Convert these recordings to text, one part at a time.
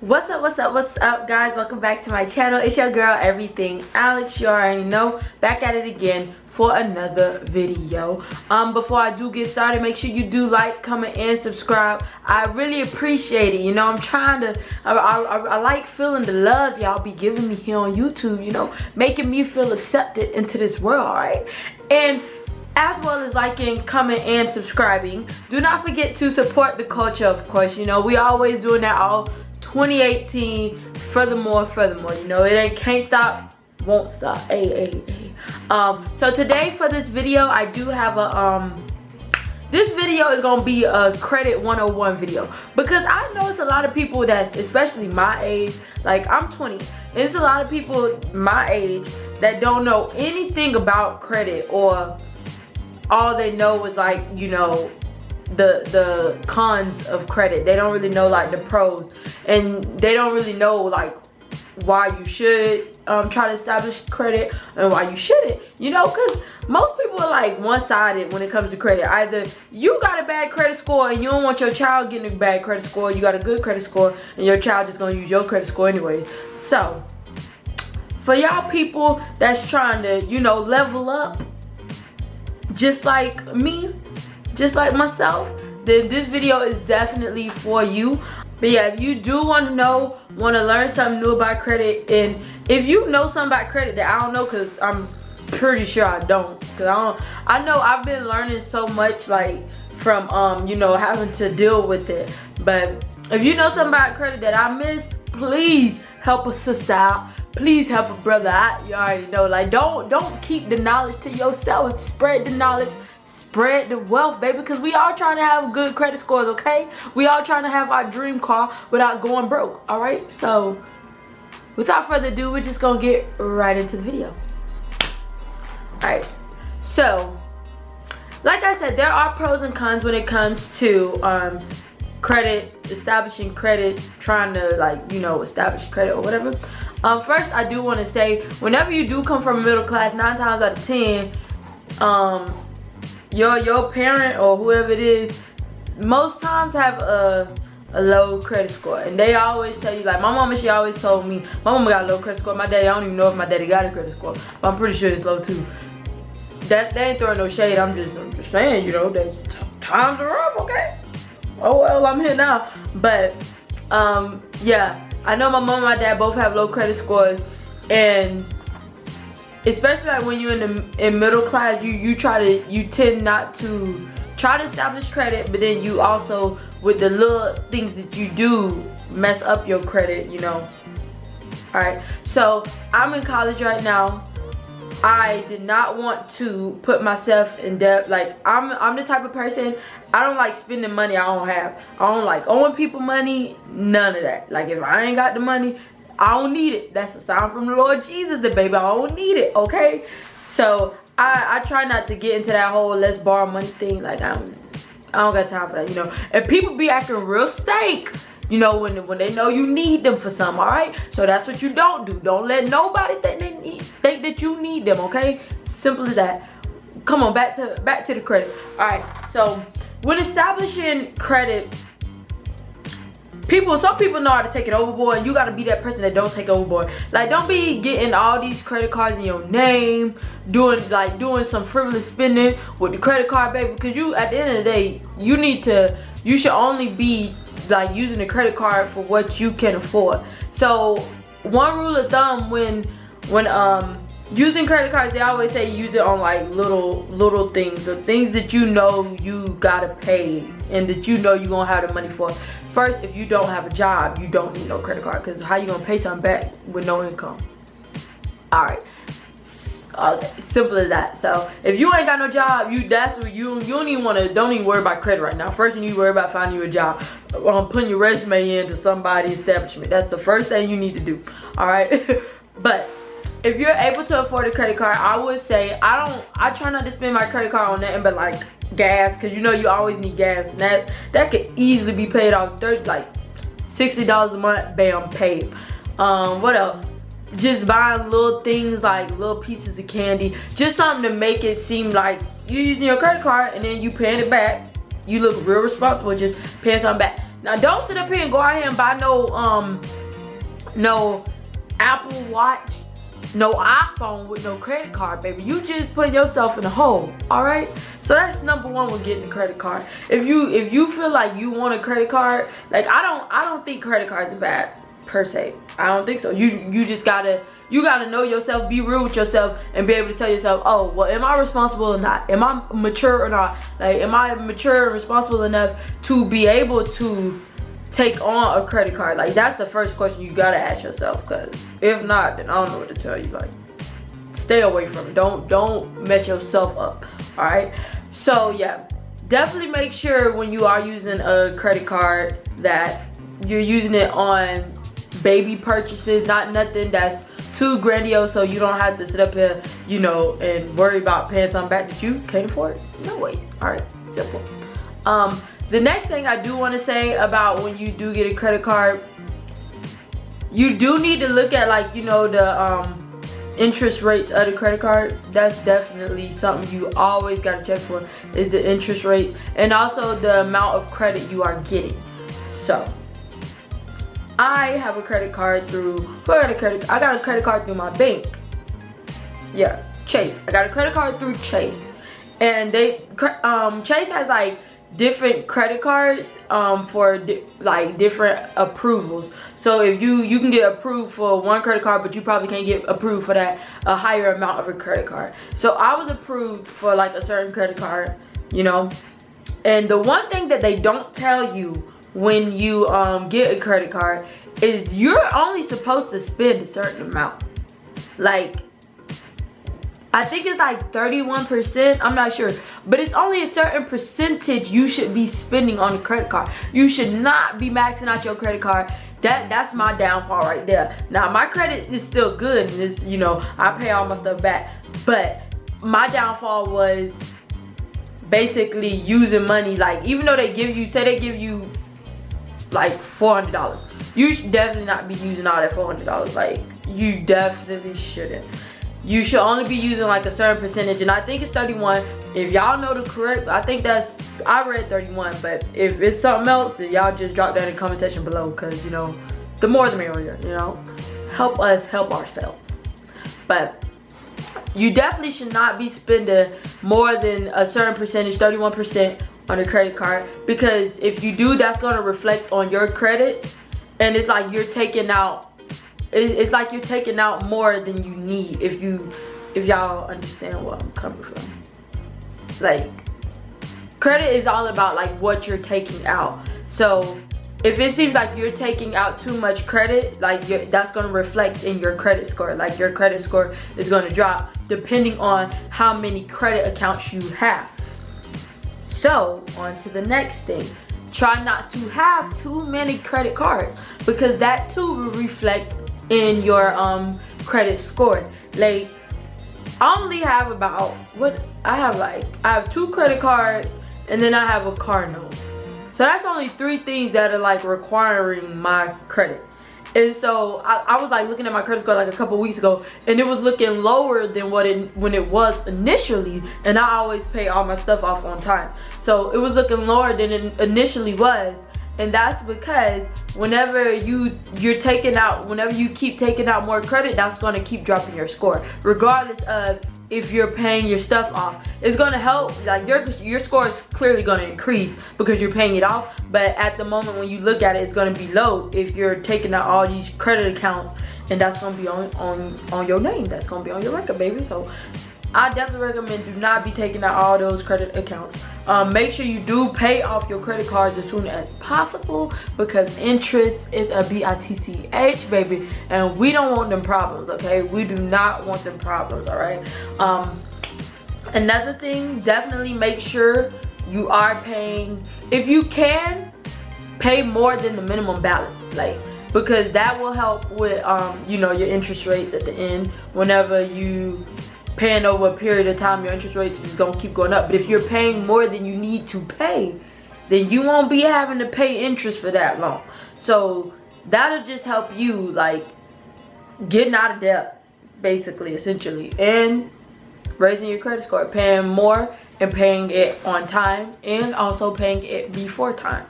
What's up guys? Welcome back to my channel. It's your girl Everything Alex. You already know, back at it again for another video. Before I do get started, make sure you do like, comment, and subscribe. I really appreciate it. You know, I'm trying to I like feeling the love y'all be giving me here on YouTube, you know, making me feel accepted into this world, alright? And as well as liking, comment, and subscribing. Do not forget to support the culture, of course. You know, we always doing that all 2018. Furthermore, you know, it ain't can't stop, won't stop. So today for this video, I do have a this video is gonna be a credit 101 video, because I know it's a lot of people that's, especially my age, like I'm 20, and it's a lot of people my age that don't know anything about credit, or all they know is, like, you know, the cons of credit. They don't really know like the pros, and they don't really know like why you should try to establish credit and why you shouldn't, you know, because most people are like one-sided when it comes to credit. Either you got a bad credit score and you don't want your child getting a bad credit score, you got a good credit score and your child just gonna use your credit score anyways. So for y'all people that's trying to, you know, level up just like me, just like myself, then this video is definitely for you. But yeah, if you do want to know, want to learn something new about credit, and if you know something about credit that I don't know, because I'm pretty sure I don't, because I know I've been learning so much, like, from you know, having to deal with it. But if you know something about credit that I missed, please help a sister out, please help a brother out. You already know, like, don't keep the knowledge to yourself. Spread the knowledge, spread the wealth, baby, because we all trying to have good credit scores, okay? We all trying to have our dream car without going broke, all right? So without further ado, we're just gonna get right into the video. All right, so like I said, there are pros and cons when it comes to credit, establishing credit, trying to, like, you know, establish credit or whatever. First, I do want to say, whenever you do come from a middle class, 9 times out of 10, your parent or whoever it is most times have a low credit score, and they always tell you, like my mama, she always told me, my mama got a low credit score. My daddy, I don't even know if my daddy got a credit score, but I'm pretty sure it's low too. They ain't throwing no shade. I'm just saying, you know, that times are rough, okay? Oh well, I'm here now. But yeah, I know my mom and my dad both have low credit scores, and especially like when you're in middle class, you tend not to try to establish credit, but then you also, with the little things that you do, mess up your credit, you know. Alright, so I'm in college right now. I did not want to put myself in debt. Like, I'm the type of person, I don't like spending money I don't have. I don't like owing people money, none of that. Like, if I ain't got the money, I don't need it. That's a sign from the Lord Jesus, the baby. I don't need it, okay? So I try not to get into that whole let's borrow money thing. Like, I don't got time for that, you know. And people be acting real stank, you know, when they know you need them for something, all right? So that's what you don't do. Don't let nobody think that you need them, okay? Simple as that. Come on, back to the credit. All right, so when establishing credit, some people know how to take it overboard, and you gotta be that person that don't take it overboard. Like, don't be getting all these credit cards in your name, doing some frivolous spending with the credit card, baby, because you, at the end of the day, you should only be like using the credit card for what you can afford. So one rule of thumb when using credit cards, they always say use it on like little things, or things that you know you gotta pay and that you know you're gonna have the money for. First, if you don't have a job, you don't need no credit card, because how you gonna pay something back with no income? All right, simple as that. So if you ain't got no job, you don't even worry about credit right now. First, you need to worry about finding you a job, putting your resume into somebody's establishment. That's the first thing you need to do. All right. But if you're able to afford a credit card, I would say I try not to spend my credit card on nothing but like gas, because you know you always need gas, and that could easily be paid off. Like $60 a month, bam, paid. What else? Just buying little things like little pieces of candy, just something to make it seem like you're using your credit card and then you paying it back. You look real responsible just paying something back. Now don't sit up here and go out here and buy no Apple Watch, no iPhone with no credit card, baby. You just putting yourself in a hole. All right, so that's number one with getting a credit card. If you feel like you want a credit card, like I don't think credit cards are bad per se. I don't think so. You just gotta know yourself, be real with yourself, and be able to tell yourself, oh, well, am I responsible or not? Am I mature or not? Like, am I mature and responsible enough to be able to take on a credit card? Like, that's the first question you gotta ask yourself, because if not, then I don't know what to tell you. Like, stay away from it. Don't mess yourself up. All right, so yeah, definitely make sure when you are using a credit card that you're using it on baby purchases, not nothing that's too grandiose, so you don't have to sit up here, you know, and worry about paying something back that you can't afford. No ways. All right, simple. The next thing I do want to say about when you do get a credit card, you do need to look at, like, you know, the interest rates of the credit card. That's definitely something you always got to check for, is the interest rates, and also the amount of credit you are getting. So I have a credit card through, I got a credit card through my bank. Yeah, Chase. I got a credit card through Chase. And Chase has like different credit cards for like different approvals. So if you can get approved for one credit card, but you probably can't get approved for that a higher amount of a credit card. So I was approved for like a certain credit card, you know. And the one thing that they don't tell you when you get a credit card is you're only supposed to spend a certain amount. Like, I think it's like 31%, I'm not sure, but it's only a certain percentage you should be spending on a credit card. You should not be maxing out your credit card. That's my downfall right there. Now my credit is still good, and it's, you know, I pay all my stuff back, but my downfall was basically using money. Like, even though they give you, say they give you like $400, you should definitely not be using all that $400. Like, you definitely shouldn't. You should only be using like a certain percentage, and I think it's 31. If y'all know the correct, I think I read 31, but if it's something else, then y'all just drop that in the comment section below, because, you know, the more the merrier, you know. Help us help ourselves. But you definitely should not be spending more than a certain percentage, 31%, on a credit card, because if you do, that's going to reflect on your credit, and it's like you're taking out, it's like you're taking out more than you need, if y'all understand where I'm coming from. Like, credit is all about like what you're taking out. So if it seems like you're taking out too much credit, like that's going to reflect in your credit score. Like, your credit score is going to drop depending on how many credit accounts you have. So on to the next thing. Try not to have too many credit cards, because that too will reflect in your credit score. Like, I only have about, I have 2 credit cards, and then I have a car note. So that's only 3 things that are like requiring my credit. And so I was like looking at my credit score like a couple weeks ago, and it was looking lower than when it was initially, and I always pay all my stuff off on time. So it was looking lower than it initially was, and that's because whenever you keep taking out more credit, that's going to keep dropping your score, regardless of if you're paying your stuff off. It's gonna help, like your score is clearly gonna increase because you're paying it off, but at the moment when you look at it, it's gonna be low if you're taking out all these credit accounts, and that's gonna be on your name. That's gonna be on your record, baby. So I definitely recommend do not be taking out all those credit accounts. Make sure you do pay off your credit cards as soon as possible, because interest is a bitch, baby, and we don't want them problems, okay? We do not want them problems, all right? Another thing, definitely make sure you are paying, if you can, pay more than the minimum balance, like, because that will help with you know, your interest rates at the end. Whenever you paying over a period of time, your interest rates is gonna keep going up. But if you're paying more than you need to pay, then you won't be having to pay interest for that long. So that'll just help you, like, getting out of debt, basically, essentially, and raising your credit score, paying more and paying it on time, and also paying it before time.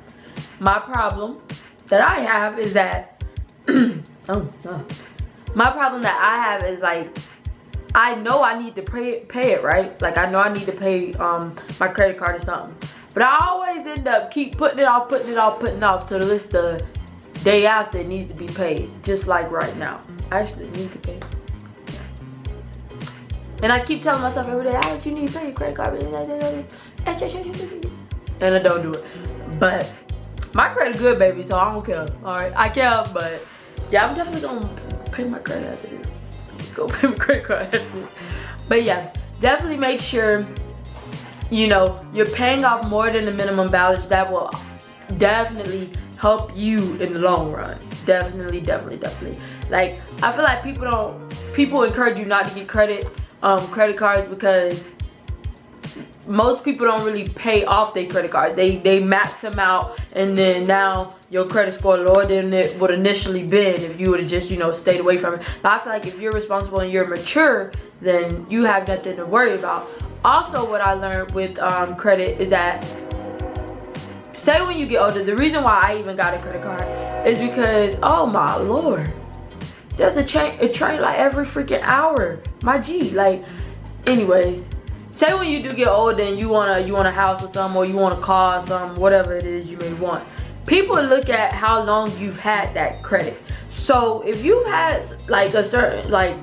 my problem that I have is that my problem that I have is like, I know I need to pay it, right? Like I know I need to pay my credit card or something, but I always end up keep putting it off to the list the day after it needs to be paid. Just like right now, I actually need to pay. And I keep telling myself every day, Alex, you need to pay your credit card, and I don't do it. But my credit good, baby, so I don't care. All right, I care, but yeah, I'm definitely gonna pay my credit after this. Go pay my credit card after this. But yeah, definitely make sure, you know, you're paying off more than the minimum balance. That will definitely help you in the long run. Definitely. Like, I feel like people encourage you not to get credit cards because most people don't really pay off their credit cards. They max them out, and then now your credit score lower than it would initially been if you would have just, you know, stayed away from it. But I feel like if you're responsible and you're mature, then you have nothing to worry about. Also, what I learned with credit is that, say when you get older, the reason why I even got a credit card is because, oh my lord, there's a train like every freaking hour. My G, like, anyways. Say when you do get older and you want a house or something, or you want a car or something, whatever it is you may want. People look at how long you've had that credit. So if you've had like a certain like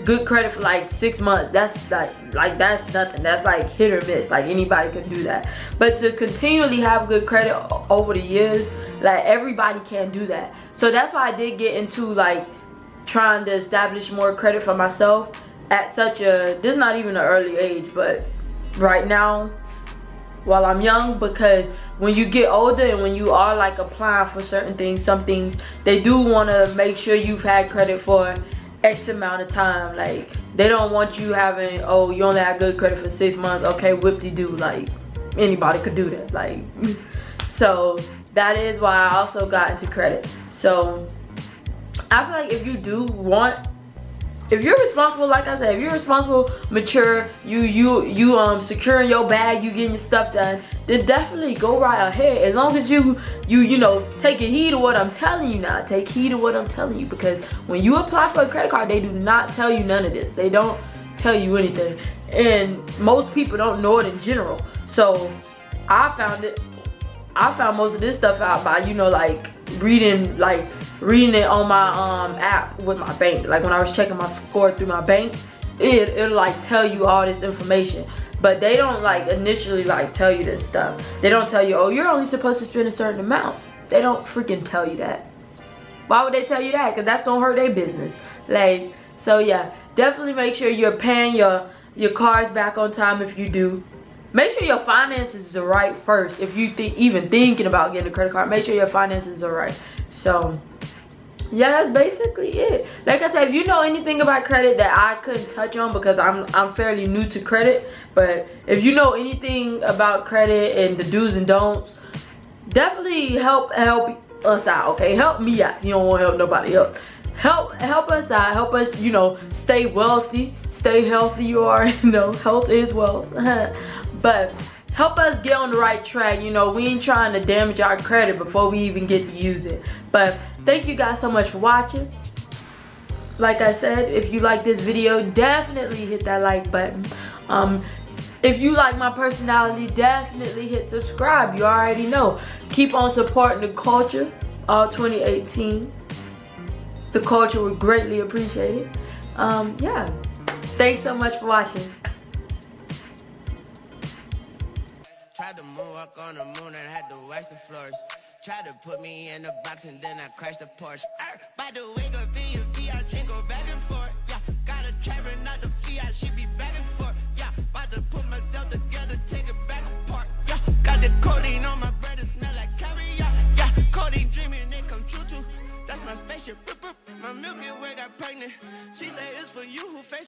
good credit for like 6 months, that's like that's nothing. That's like hit or miss. Like anybody can do that. But to continually have good credit over the years, like everybody can't do that. So that's why I did get into like trying to establish more credit for myself at such a, this is not even an early age, but right now while I'm young, because when you get older and when you are like applying for certain things, some things they do want to make sure you've had credit for X amount of time. Like they don't want you having, oh, you only had good credit for 6 months, okay, whip-de-doo. Like anybody could do that. Like so that is why I also got into credit. So I feel like if you do want, if you're responsible, like I said, if you're responsible, mature, you securing your bag, you getting your stuff done, then definitely go right ahead. As long as you know, taking heed of what I'm telling you now. Take heed of what I'm telling you, because when you apply for a credit card, they do not tell you none of this. They don't tell you anything, and most people don't know it in general. So I found most of this stuff out by, you know, like reading it on my app with my bank. Like when I was checking my score through my bank, it'll like tell you all this information. But they don't like initially like tell you this stuff. They don't tell you, oh, you're only supposed to spend a certain amount. They don't freaking tell you that. Why would they tell you that? Because that's gonna hurt their business. Like, so yeah, definitely make sure you're paying your cards back on time. If you do, make sure your finances are right first. If you even thinking about getting a credit card, make sure your finances are right. So yeah, that's basically it. Like I said, if you know anything about credit that I couldn't touch on because I'm fairly new to credit, but if you know anything about credit and the do's and don'ts, definitely help us out, okay? Help me out. You don't want to help nobody else. Help us out. Help us, you know, stay wealthy, stay healthy. You already know, health is wealth. But help us get on the right track. You know, we ain't trying to damage our credit before we even get to use it. But thank you guys so much for watching. Like I said, if you like this video, definitely hit that like button. If you like my personality, definitely hit subscribe. You already know. Keep on supporting the culture all 2018. The culture would greatly appreciate it. Yeah. Thanks so much for watching. Tried to moonwalk on the moon and had to wax the floors. Tried to put me in the box and then I crashed the Porsche. By the way, go I chain go back and forth. Yeah, got a trapper, not the Fiat, she be back and forth. Yeah, about to put myself together, take it back apart. Yeah, got the codeine on my breath, it smell like caviar. Yeah, codeine dreaming, it come true too. That's my spaceship. My Milky Way got pregnant. She say it's for you who face